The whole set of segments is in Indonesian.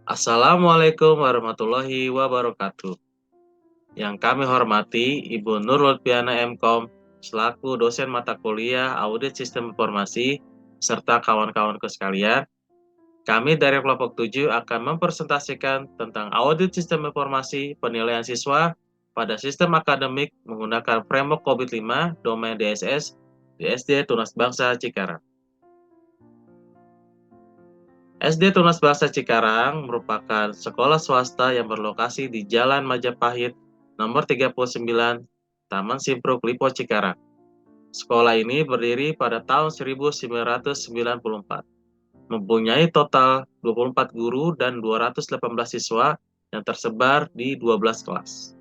Assalamualaikum warahmatullahi wabarakatuh. Yang kami hormati Ibu Nur Lutfiana MKom selaku dosen mata kuliah Audit Sistem Informasi serta kawan-kawanku sekalian. Kami dari kelompok 7 akan mempresentasikan tentang audit sistem informasi penilaian siswa pada sistem akademik menggunakan framework COVID-5 domain DSS di SD Tunas Bangsa Cikarang. SD Tunas Bangsa Cikarang merupakan sekolah swasta yang berlokasi di Jalan Majapahit nomor 39, Taman Simpruk Lipo Cikarang. Sekolah ini berdiri pada tahun 1994, mempunyai total 24 guru dan 218 siswa yang tersebar di 12 kelas.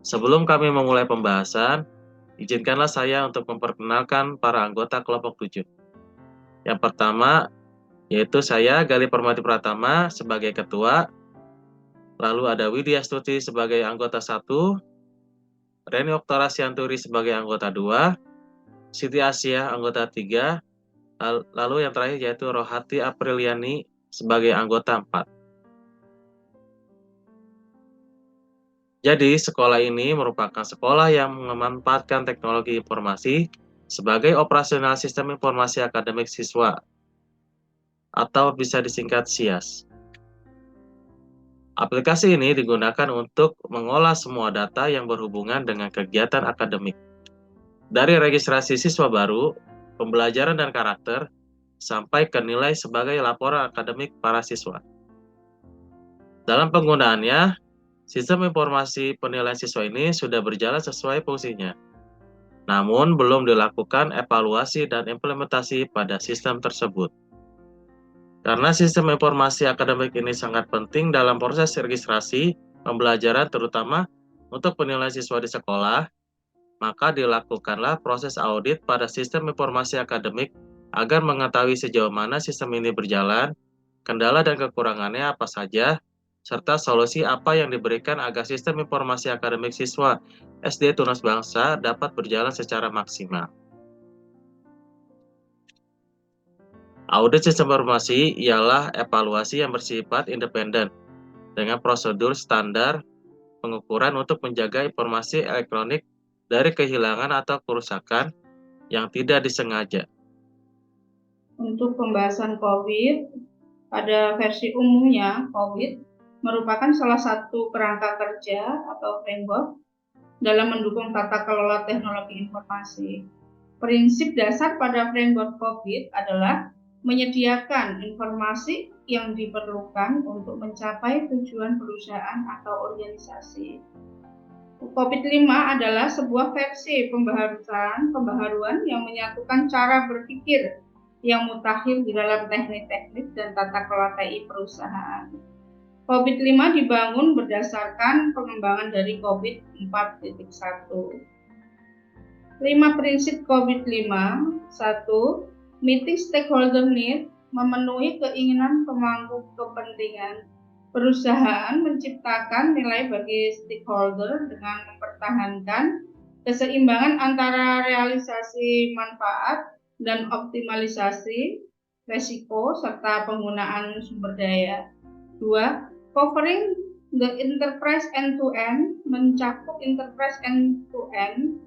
Sebelum kami memulai pembahasan, izinkanlah saya untuk memperkenalkan para anggota kelompok 7. Yang pertama, yaitu saya, Gali Permati Pratama, sebagai ketua, lalu ada Widya Stuti sebagai anggota 1, Reni Oktora Sianturi sebagai anggota 2, Siti Asia anggota 3, lalu yang terakhir yaitu Rohati Apriliani sebagai anggota 4. Jadi, sekolah ini merupakan sekolah yang memanfaatkan teknologi informasi sebagai operasional sistem informasi akademik siswa, atau bisa disingkat SIAS. Aplikasi ini digunakan untuk mengolah semua data yang berhubungan dengan kegiatan akademik. Dari registrasi siswa baru, pembelajaran dan karakter, sampai ke nilai sebagai laporan akademik para siswa. Dalam penggunaannya, sistem informasi penilaian siswa ini sudah berjalan sesuai fungsinya. Namun, belum dilakukan evaluasi dan implementasi pada sistem tersebut. Karena sistem informasi akademik ini sangat penting dalam proses registrasi pembelajaran terutama untuk penilaian siswa di sekolah, maka dilakukanlah proses audit pada sistem informasi akademik agar mengetahui sejauh mana sistem ini berjalan, kendala dan kekurangannya apa saja, serta solusi apa yang diberikan agar sistem informasi akademik siswa SD Tunas Bangsa dapat berjalan secara maksimal. Audit sistem informasi ialah evaluasi yang bersifat independen dengan prosedur standar pengukuran untuk menjaga informasi elektronik dari kehilangan atau kerusakan yang tidak disengaja. Untuk pembahasan COVID, pada versi umumnya COVID merupakan salah satu kerangka kerja atau framework dalam mendukung tata kelola teknologi informasi. Prinsip dasar pada framework COVID adalah menyediakan informasi yang diperlukan untuk mencapai tujuan perusahaan atau organisasi. COVID-5 adalah sebuah versi pembaharuan yang menyatukan cara berpikir yang mutakhir di dalam teknik-teknik dan tata kelola TI perusahaan. COVID-5 dibangun berdasarkan pengembangan dari COVID 4.1. 5 prinsip COVID-5. 1. Meeting stakeholder need, memenuhi keinginan pemangku kepentingan. Perusahaan menciptakan nilai bagi stakeholder dengan mempertahankan keseimbangan antara realisasi manfaat dan optimalisasi resiko serta penggunaan sumber daya. 2. Covering the enterprise end-to-end, mencakup enterprise end-to-end,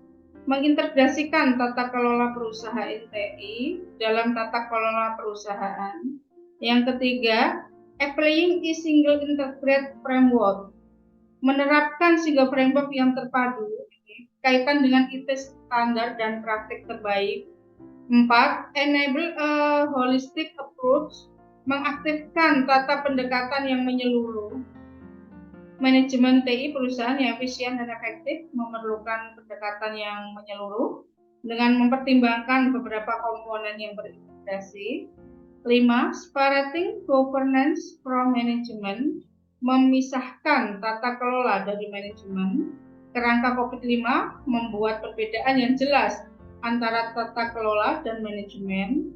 mengintegrasikan tata kelola perusahaan TI dalam tata kelola perusahaan. Yang ketiga, applying a single integrated framework, menerapkan single framework yang terpadu kaitan dengan IT standar dan praktik terbaik. 4. Enable a holistic approach, mengaktifkan tata pendekatan yang menyeluruh. Manajemen TI perusahaan yang efisien dan efektif memerlukan pendekatan yang menyeluruh dengan mempertimbangkan beberapa komponen yang berintegrasi. 5. Separating governance from management, memisahkan tata kelola dari manajemen. Kerangka COVID-5 membuat perbedaan yang jelas antara tata kelola dan manajemen.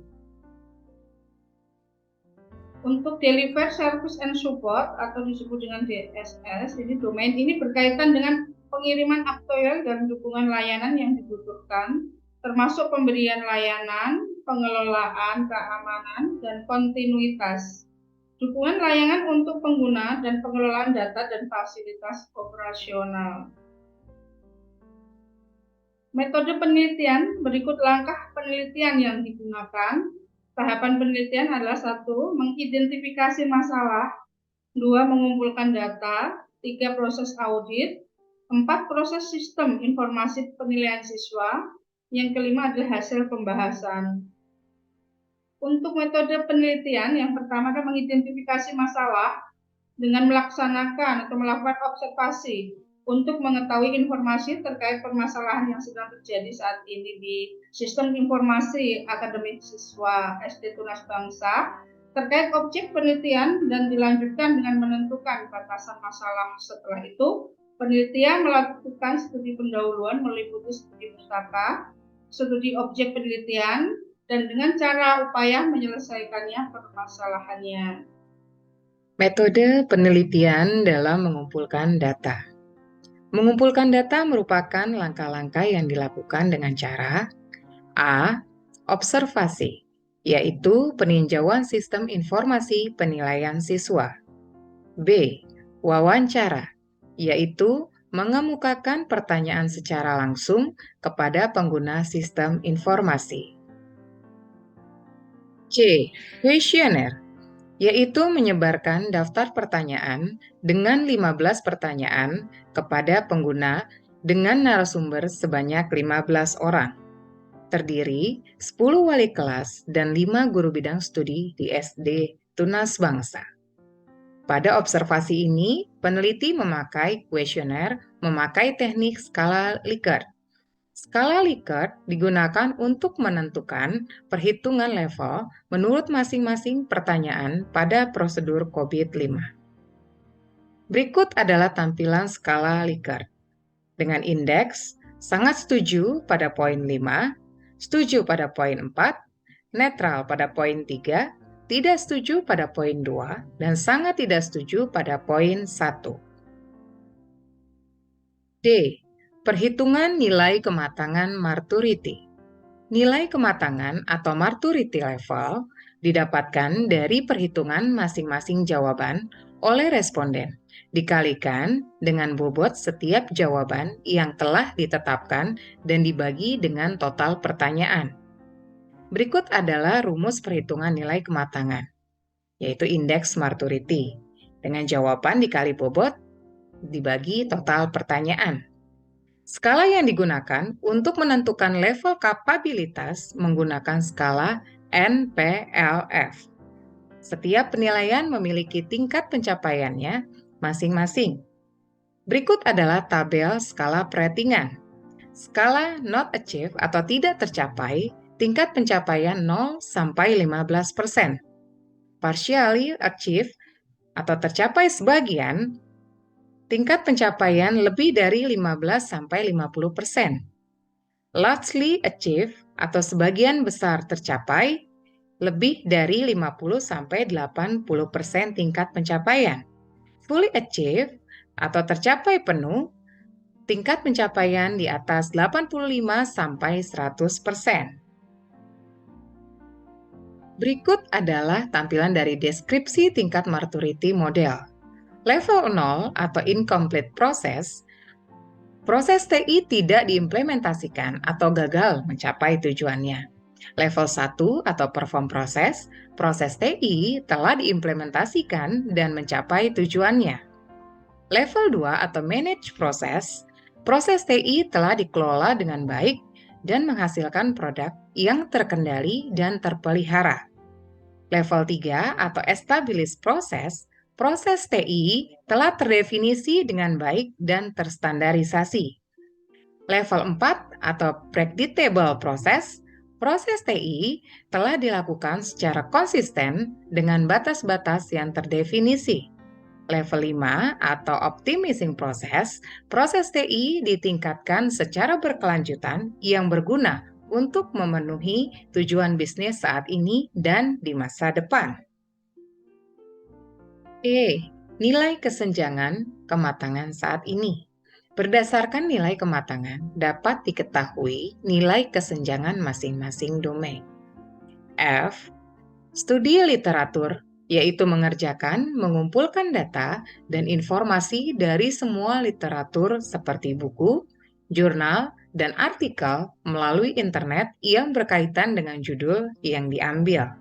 Untuk deliver service and support atau disebut dengan DSS, ini domain ini berkaitan dengan pengiriman aktual dan dukungan layanan yang dibutuhkan, termasuk pemberian layanan, pengelolaan, keamanan, dan kontinuitas. Dukungan layanan untuk pengguna dan pengelolaan data dan fasilitas operasional. Metode penelitian, berikut langkah penelitian yang digunakan. Tahapan penelitian adalah 1. Mengidentifikasi masalah, 2. Mengumpulkan data, 3. Proses audit, 4. Proses sistem informasi penilaian siswa, yang kelima adalah hasil pembahasan. Untuk metode penelitian, yang pertama adalah mengidentifikasi masalah dengan melaksanakan atau melakukan observasi untuk mengetahui informasi terkait permasalahan yang sedang terjadi saat ini di sistem informasi akademik siswa SD Tunas Bangsa terkait objek penelitian, dan dilanjutkan dengan menentukan batasan masalah. Setelah itu, penelitian melakukan studi pendahuluan meliputi studi pustaka, studi objek penelitian, dan dengan cara upaya menyelesaikannya permasalahannya. Metode penelitian dalam mengumpulkan data. Mengumpulkan data merupakan langkah-langkah yang dilakukan dengan cara A. Observasi, yaitu peninjauan sistem informasi penilaian siswa. B. Wawancara, yaitu mengemukakan pertanyaan secara langsung kepada pengguna sistem informasi. C. Questionnaire, yaitu menyebarkan daftar pertanyaan dengan 15 pertanyaan kepada pengguna dengan narasumber sebanyak 15 orang. Terdiri 10 wali kelas dan 5 guru bidang studi di SD Tunas Bangsa. Pada observasi ini, peneliti memakai kuesioner memakai teknik skala Likert. Skala Likert digunakan untuk menentukan perhitungan level menurut masing-masing pertanyaan pada prosedur COVID-5. Berikut adalah tampilan skala Likert. Dengan indeks sangat setuju pada poin 5, setuju pada poin 4, netral pada poin 3, tidak setuju pada poin 2, dan sangat tidak setuju pada poin 1. D. Perhitungan nilai kematangan Maturity. Nilai kematangan atau Maturity level didapatkan dari perhitungan masing-masing jawaban oleh responden, dikalikan dengan bobot setiap jawaban yang telah ditetapkan dan dibagi dengan total pertanyaan. Berikut adalah rumus perhitungan nilai kematangan, yaitu indeks Maturity, dengan jawaban dikali bobot dibagi total pertanyaan. Skala yang digunakan untuk menentukan level kapabilitas menggunakan skala NPLF. Setiap penilaian memiliki tingkat pencapaiannya masing-masing. Berikut adalah tabel skala peratingan. Skala not achieved atau tidak tercapai, tingkat pencapaian 0 sampai 15%. Partially achieved atau tercapai sebagian, tingkat pencapaian lebih dari 15-50%. Largely achieved atau sebagian besar tercapai, lebih dari 50-80% tingkat pencapaian. Fully achieved atau tercapai penuh, tingkat pencapaian di atas 85-100%. Berikut adalah tampilan dari deskripsi tingkat maturity model. Level 0 atau incomplete process, proses TI tidak diimplementasikan atau gagal mencapai tujuannya. Level 1 atau perform process, proses TI telah diimplementasikan dan mencapai tujuannya. Level 2 atau manage process, proses TI telah dikelola dengan baik dan menghasilkan produk yang terkendali dan terpelihara. Level 3 atau establish process, proses TI telah terdefinisi dengan baik dan terstandarisasi. Level 4 atau predictable process, proses TI telah dilakukan secara konsisten dengan batas-batas yang terdefinisi. Level 5 atau optimizing process, proses TI ditingkatkan secara berkelanjutan yang berguna untuk memenuhi tujuan bisnis saat ini dan di masa depan. Nilai kesenjangan kematangan saat ini. Berdasarkan nilai kematangan, dapat diketahui nilai kesenjangan masing-masing domain. F. Studi literatur yaitu mengumpulkan data dan informasi dari semua literatur seperti buku, jurnal, dan artikel melalui internet yang berkaitan dengan judul yang diambil.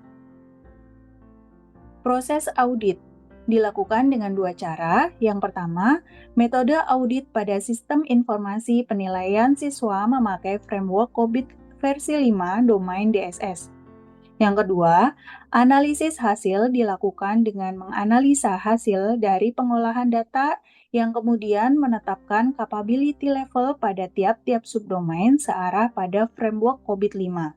Proses audit dilakukan dengan dua cara. Yang pertama, metode audit pada sistem informasi penilaian siswa memakai framework COBIT versi 5 domain DSS. Yang kedua, analisis hasil dilakukan dengan menganalisa hasil dari pengolahan data yang kemudian menetapkan capability level pada tiap-tiap subdomain searah pada framework COBIT 5.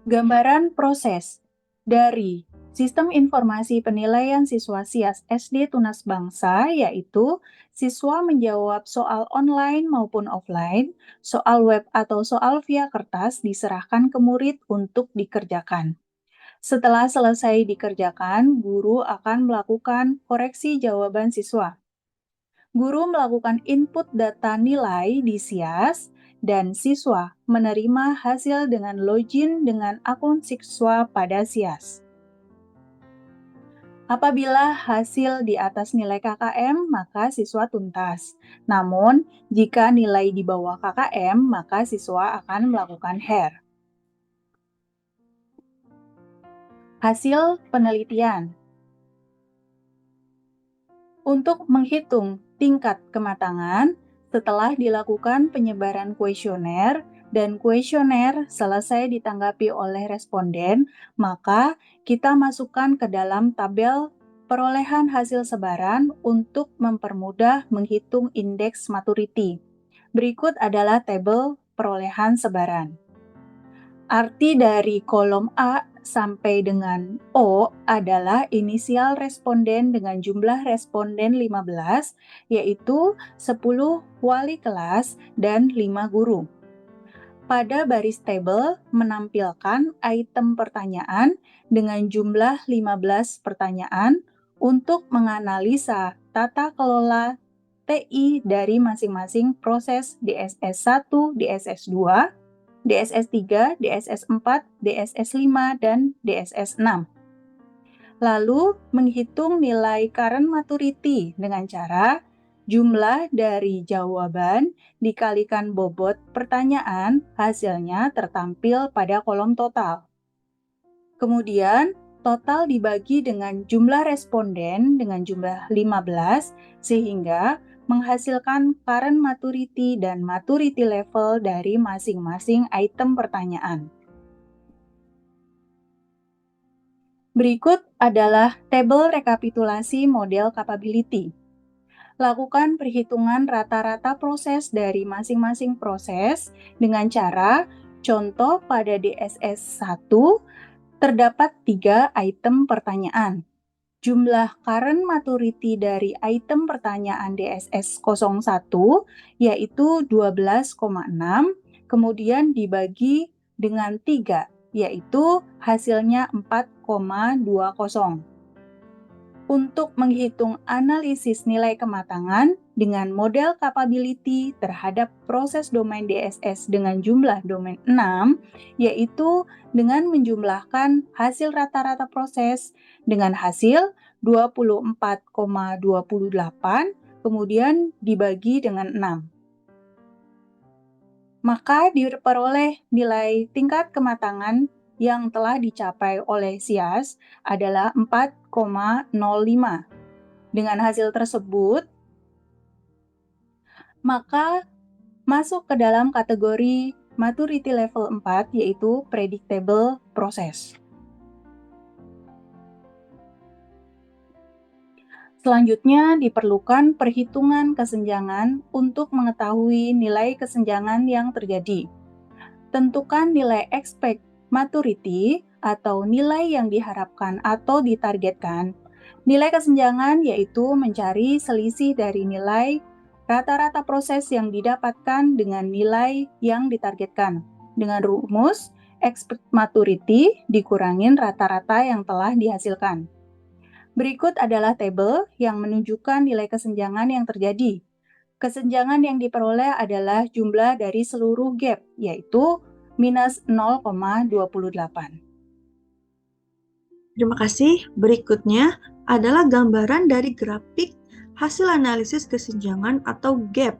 Gambaran proses dari Sistem Informasi Penilaian Siswa SIAS SD Tunas Bangsa, yaitu siswa menjawab soal online maupun offline, soal web atau soal via kertas diserahkan ke murid untuk dikerjakan. Setelah selesai dikerjakan, guru akan melakukan koreksi jawaban siswa. Guru melakukan input data nilai di SIAS, dan siswa menerima hasil dengan login dengan akun siswa pada SIAS. Apabila hasil di atas nilai KKM, maka siswa tuntas. Namun, jika nilai di bawah KKM, maka siswa akan melakukan HER. Hasil penelitian. Untuk menghitung tingkat kematangan, setelah dilakukan penyebaran kuesioner dan kuesioner selesai ditanggapi oleh responden, maka kita masukkan ke dalam tabel perolehan hasil sebaran untuk mempermudah menghitung indeks maturity. Berikut adalah tabel perolehan sebaran. Arti dari kolom A sampai dengan O adalah inisial responden dengan jumlah responden 15, yaitu 10 wali kelas dan 5 guru. Pada baris tabel menampilkan item pertanyaan dengan jumlah 15 pertanyaan untuk menganalisa tata kelola TI dari masing-masing proses DSS 1, DSS 2, DSS 3, DSS 4, DSS 5, dan DSS 6. Lalu menghitung nilai current maturity dengan cara jumlah dari jawaban dikalikan bobot pertanyaan, hasilnya tertampil pada kolom total. Kemudian, total dibagi dengan jumlah responden dengan jumlah 15, sehingga menghasilkan current maturity dan maturity level dari masing-masing item pertanyaan. Berikut adalah tabel rekapitulasi model capability. Lakukan perhitungan rata-rata proses dari masing-masing proses dengan cara contoh pada DSS 1 terdapat 3 item pertanyaan. Jumlah current maturity dari item pertanyaan DSS 01 yaitu 12,6, kemudian dibagi dengan 3, yaitu hasilnya 4,20. Untuk menghitung analisis nilai kematangan dengan model capability terhadap proses domain DSS dengan jumlah domain 6, yaitu dengan menjumlahkan hasil rata-rata proses dengan hasil 24,28, kemudian dibagi dengan 6. Maka diperoleh nilai tingkat kematangan yang telah dicapai oleh SIAS adalah 4,05. Dengan hasil tersebut, maka masuk ke dalam kategori maturity level 4, yaitu predictable process. Selanjutnya, diperlukan perhitungan kesenjangan untuk mengetahui nilai kesenjangan yang terjadi. Tentukan nilai expect maturity atau nilai yang diharapkan atau ditargetkan. Nilai kesenjangan yaitu mencari selisih dari nilai rata-rata proses yang didapatkan dengan nilai yang ditargetkan. Dengan rumus, expect maturity dikurangin rata-rata yang telah dihasilkan. Berikut adalah tabel yang menunjukkan nilai kesenjangan yang terjadi. Kesenjangan yang diperoleh adalah jumlah dari seluruh gap, yaitu minus 0,28. Terima kasih. Berikutnya adalah gambaran dari grafik hasil analisis kesenjangan atau gap,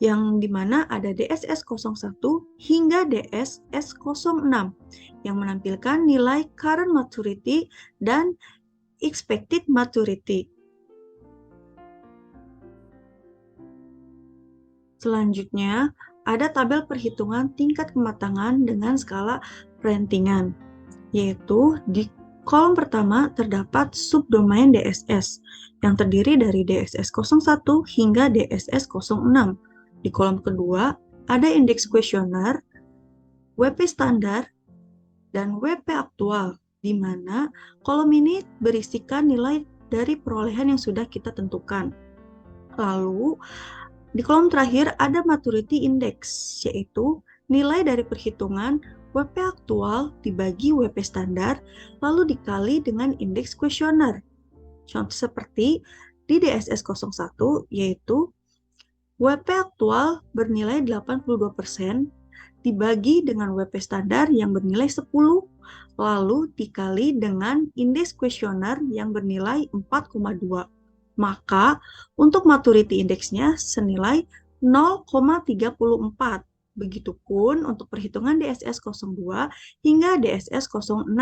yang dimana ada DSS 01 hingga DSS 06 yang menampilkan nilai current maturity dan expected maturity. Selanjutnya, ada tabel perhitungan tingkat kematangan dengan skala perintingan, yaitu di kolom pertama terdapat subdomain DSS yang terdiri dari DSS 01 hingga DSS 06. Di kolom kedua ada indeks kuesioner, WP standar, dan WP aktual, di mana kolom ini berisikan nilai dari perolehan yang sudah kita tentukan. Lalu, di kolom terakhir ada maturity index, yaitu nilai dari perhitungan WP aktual dibagi WP standar, lalu dikali dengan indeks kuesioner. Contoh seperti di DSS 01, yaitu WP aktual bernilai 82%, dibagi dengan WP standar yang bernilai 10, lalu dikali dengan indeks kuesioner yang bernilai 4,2. Maka untuk maturity indeksnya senilai 0,34. Begitupun untuk perhitungan DSS 02 hingga DSS 06.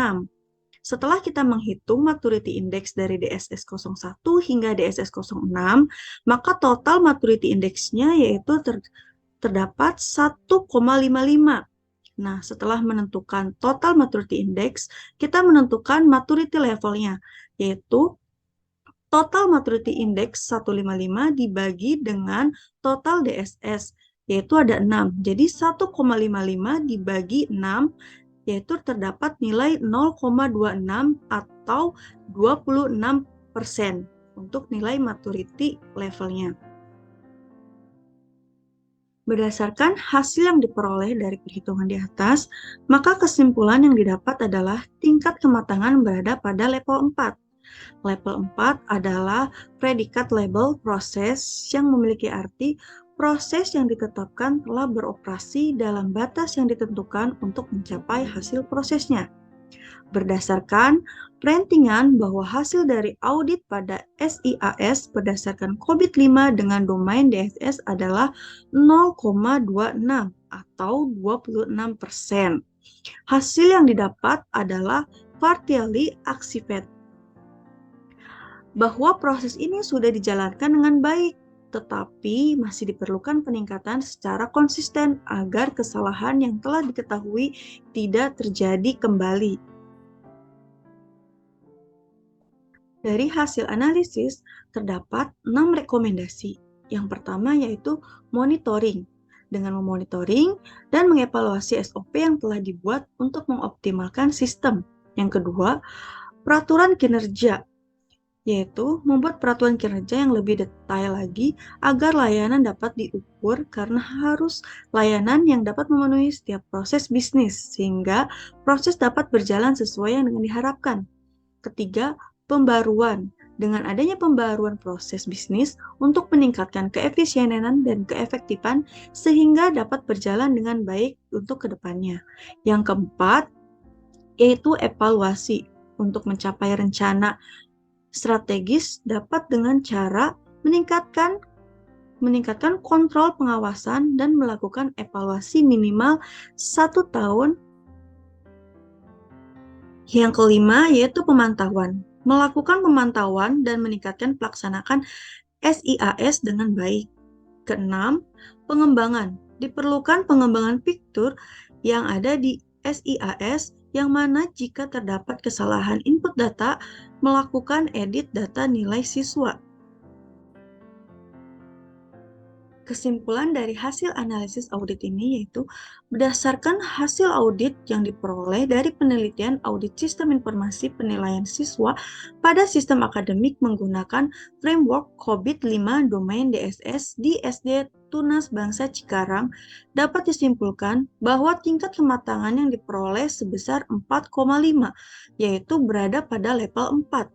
Setelah kita menghitung maturity index dari DSS 01 hingga DSS 06, maka total maturity indeksnya yaitu terdapat 1,55. Nah, setelah menentukan total maturity index, kita menentukan maturity levelnya, yaitu total maturity index 155 dibagi dengan total DSS, yaitu ada 6. Jadi 1,55 dibagi 6, yaitu terdapat nilai 0,26 atau 26% untuk nilai maturity levelnya. Berdasarkan hasil yang diperoleh dari perhitungan di atas, maka kesimpulan yang didapat adalah tingkat kematangan berada pada level 4. Level 4 adalah predikat label proses yang memiliki arti proses yang ditetapkan telah beroperasi dalam batas yang ditentukan untuk mencapai hasil prosesnya. Berdasarkan perintingan bahwa hasil dari audit pada SIAS berdasarkan COVID 5 dengan domain DSS adalah 0,26 atau 26%. Hasil yang didapat adalah partially accepted, bahwa proses ini sudah dijalankan dengan baik, tetapi masih diperlukan peningkatan secara konsisten agar kesalahan yang telah diketahui tidak terjadi kembali. Dari hasil analisis, terdapat 6 rekomendasi. Yang pertama yaitu monitoring. Dengan memonitoring dan mengevaluasi SOP yang telah dibuat untuk mengoptimalkan sistem. Yang kedua, peraturan kinerja, yaitu membuat peraturan kinerja yang lebih detail lagi agar layanan dapat diukur karena harus layanan yang dapat memenuhi setiap proses bisnis sehingga proses dapat berjalan sesuai yang dengan diharapkan. Ketiga, pembaruan. Dengan adanya pembaruan proses bisnis untuk meningkatkan keefisienan dan keefektifan sehingga dapat berjalan dengan baik untuk kedepannya. Yang keempat, yaitu evaluasi untuk mencapai rencana strategis dapat dengan cara meningkatkan kontrol pengawasan dan melakukan evaluasi minimal 1 tahun. Yang kelima yaitu pemantauan. Melakukan pemantauan dan meningkatkan pelaksanaan SIAS dengan baik. Keenam, pengembangan. Diperlukan pengembangan fitur yang ada di SIAS yang mana jika terdapat kesalahan input data, melakukan edit data nilai siswa. Kesimpulan dari hasil analisis audit ini yaitu berdasarkan hasil audit yang diperoleh dari penelitian audit sistem informasi penilaian siswa pada sistem akademik menggunakan framework COVID 5 domain DSS di SD Tunas Bangsa Cikarang, dapat disimpulkan bahwa tingkat kematangan yang diperoleh sebesar 4,5, yaitu berada pada level 4.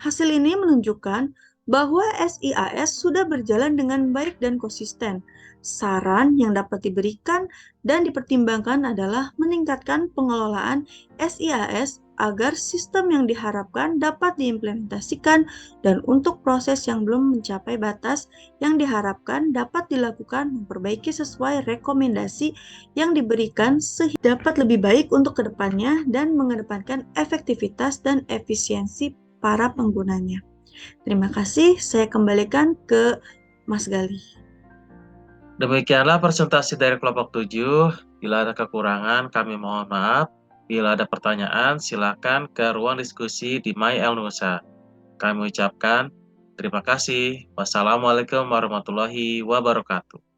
Hasil ini menunjukkan bahwa SIAS sudah berjalan dengan baik dan konsisten. Saran yang dapat diberikan dan dipertimbangkan adalah meningkatkan pengelolaan SIAS agar sistem yang diharapkan dapat diimplementasikan dan untuk proses yang belum mencapai batas yang diharapkan dapat dilakukan memperbaiki sesuai rekomendasi yang diberikan sehingga dapat lebih baik untuk kedepannya dan mengedepankan efektivitas dan efisiensi para penggunanya. Terima kasih, saya kembalikan ke Mas Gali. Demikianlah presentasi dari kelompok 7. Bila ada kekurangan, kami mohon maaf. Bila ada pertanyaan, silakan ke ruang diskusi di My Elnusa. Kami ucapkan terima kasih. Wassalamualaikum warahmatullahi wabarakatuh.